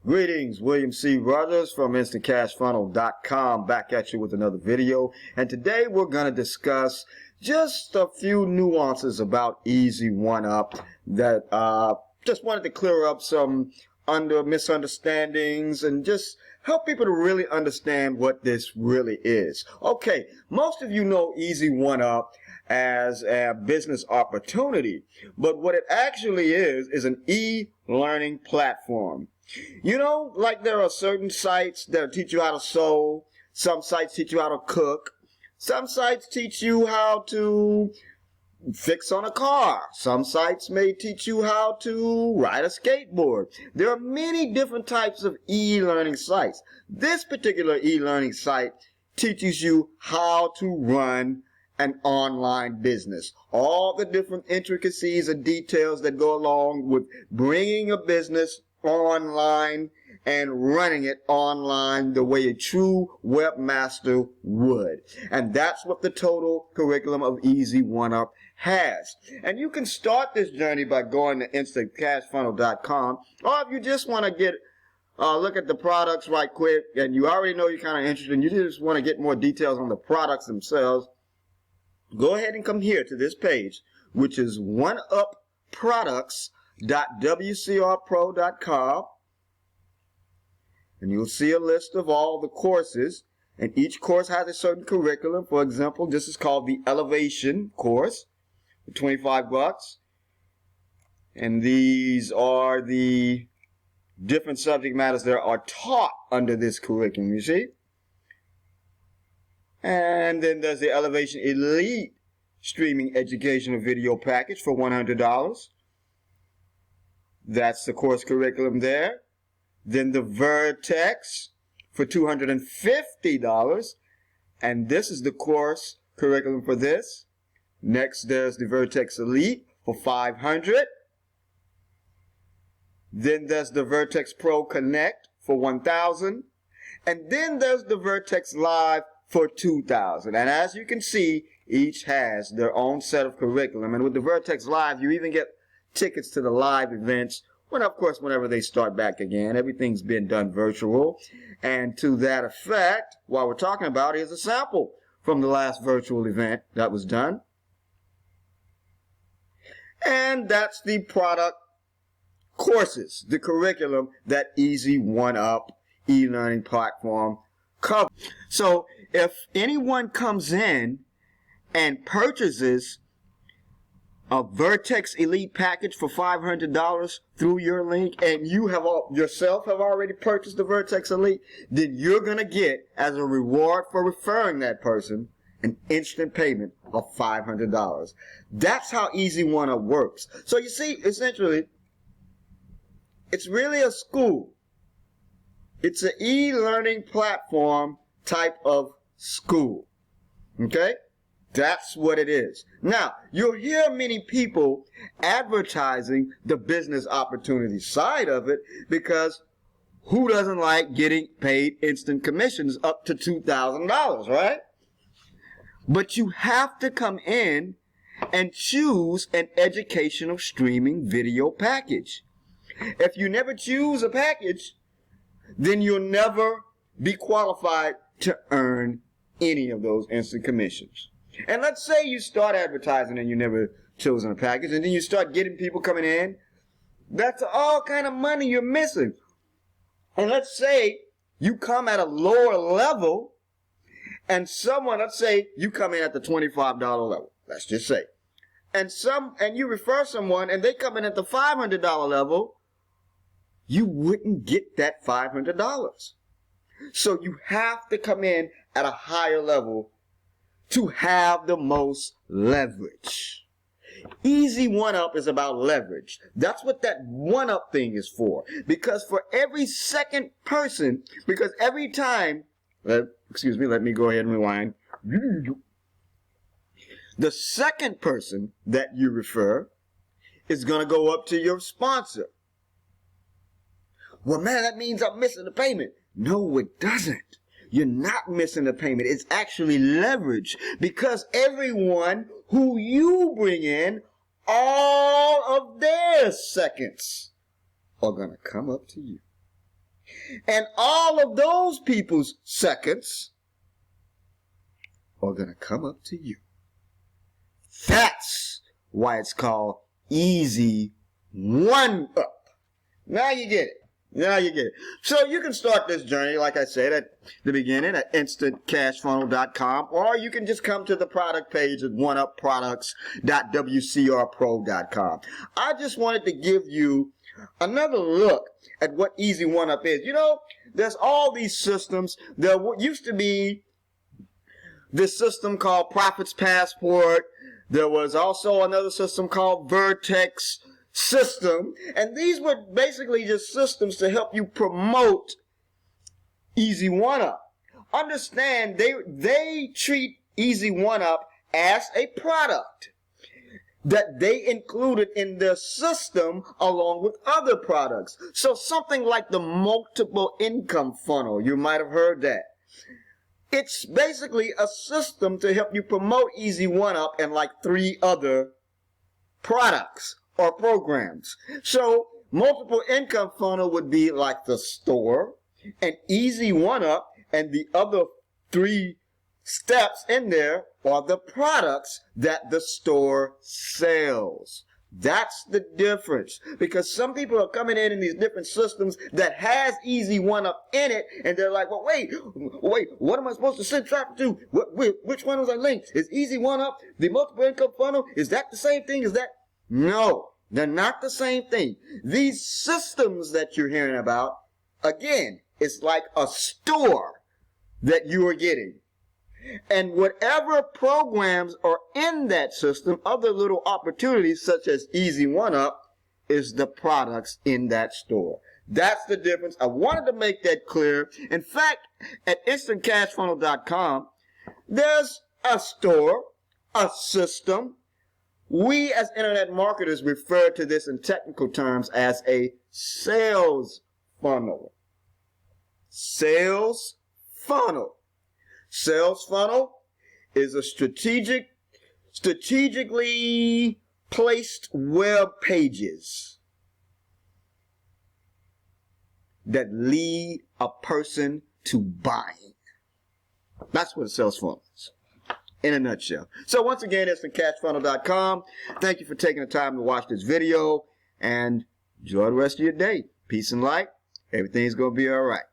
Greetings, William C. Rogers from InstantCashFunnel.com, back at you with another video. And today we're going to discuss just a few nuances about Easy1Up that just wanted to clear up some misunderstandings and just help people to really understand what this really is. Okay, most of you know Easy1Up as a business opportunity, but what it actually is an e-learning platform. You know, like there are certain sites that teach you how to sew, some sites teach you how to cook, some sites teach you how to fix on a car, some sites may teach you how to ride a skateboard. There are many different types of e-learning sites. This particular e-learning site teaches you how to run an online business. All the different intricacies and details that go along with bringing a business online and running it online the way a true webmaster would. And that's what the total curriculum of Easy1Up has. And you can start this journey by going to InstantCashFunnel.com, or if you just want to get look at the products right quick and you already know you're kind of interested and you just want to get more details on the products themselves, go ahead and come here to this page, which is oneupproducts.wcrpro.com, and you'll see a list of all the courses, and each course has a certain curriculum. For example, this is called the Elevation course for 25 bucks, and these are the different subject matters that are taught under this curriculum, you see. And then there's the Elevation Elite Streaming Educational Video Package for $100. That's the course curriculum there. Then the Vertex for $250. And this is the course curriculum for this. Next, there's the Vertex Elite for $500. Then there's the Vertex Pro Connect for $1,000. And then there's the Vertex Live for $2,000. And as you can see, each has their own set of curriculum. And with the Vertex Live, you even get tickets to the live events whenever they start back again. Everything's been done virtual. And to that effect, what we're talking about is a sample from the last virtual event that was done. And that's the product courses, the curriculum that Easy1Up e-learning platform covers. So if anyone comes in and purchases a Vertex Elite package for $500 through your link, and you have yourself have already purchased the Vertex Elite, then you're going to get, as a reward for referring that person, an instant payment of $500. That's how Easy1Up works. So you see, essentially, it's really a school. It's an e-learning platform type of school. Okay? That's what it is. Now, you'll hear many people advertising the business opportunity side of it, because who doesn't like getting paid instant commissions up to $2,000, right? But you have to come in and choose an educational streaming video package. If you never choose a package, then you'll never be qualified to earn any of those instant commissions. And let's say you start advertising and you never chosen a package, and then you start getting people coming in. That's all kind of money you're missing. And let's say you come at a lower level, and let's say you come in at the $25 level. Let's just say. And you refer someone and they come in at the $500 level, you wouldn't get that $500. So you have to come in at a higher level to have the most leverage. Easy1Up is about leverage. That's what that one-up thing is for. Because for every second person, every time, excuse me, let me go ahead and rewind. The second person that you refer is going to go up to your sponsor. Well, man, that means I'm missing the payment. No, it doesn't. You're not missing the payment. It's actually leverage, because everyone who you bring in, all of their seconds are going to come up to you. And all of those people's seconds are going to come up to you. That's why it's called Easy1Up. Now you get it. Now you get it. So you can start this journey, like I said, at the beginning at instantcashfunnel.com, or you can just come to the product page at oneupproducts.wcrpro.com. I just wanted to give you another look at what Easy1Up is. You know, there's all these systems. There used to be this system called Profits Passport. There was also another system called Vertex System, and these were basically just systems to help you promote Easy1Up. Understand, they treat Easy1Up as a product that they included in their system along with other products. So something like the multiple income funnel, you might have heard that. It's basically a system to help you promote Easy1Up and like 3 other products or programs. So multiple income funnel would be like the store, and Easy1Up and the other 3 steps in there are the products that the store sells. That's the difference, because some people are coming in these different systems that has Easy1Up in it, and they're like, well, wait, what am I supposed to send traffic to? Which one was I linked? Is Easy1Up the multiple income funnel? Is that the same thing as that? No, they're not the same thing. These systems that you're hearing about, again, it's like a store that you are getting. And whatever programs are in that system, other little opportunities such as Easy1Up, is the products in that store. That's the difference. I wanted to make that clear. In fact, at instantcashfunnel.com, there's a store, a system. We as internet marketers refer to this in technical terms as a sales funnel. Sales funnel. Sales funnel is a strategically placed web pages that lead a person to buying. That's what a sales funnel is, in a nutshell. So once again, it's instantcashfunnel.com. Thank you for taking the time to watch this video, and enjoy the rest of your day. Peace and light. Everything's going to be all right.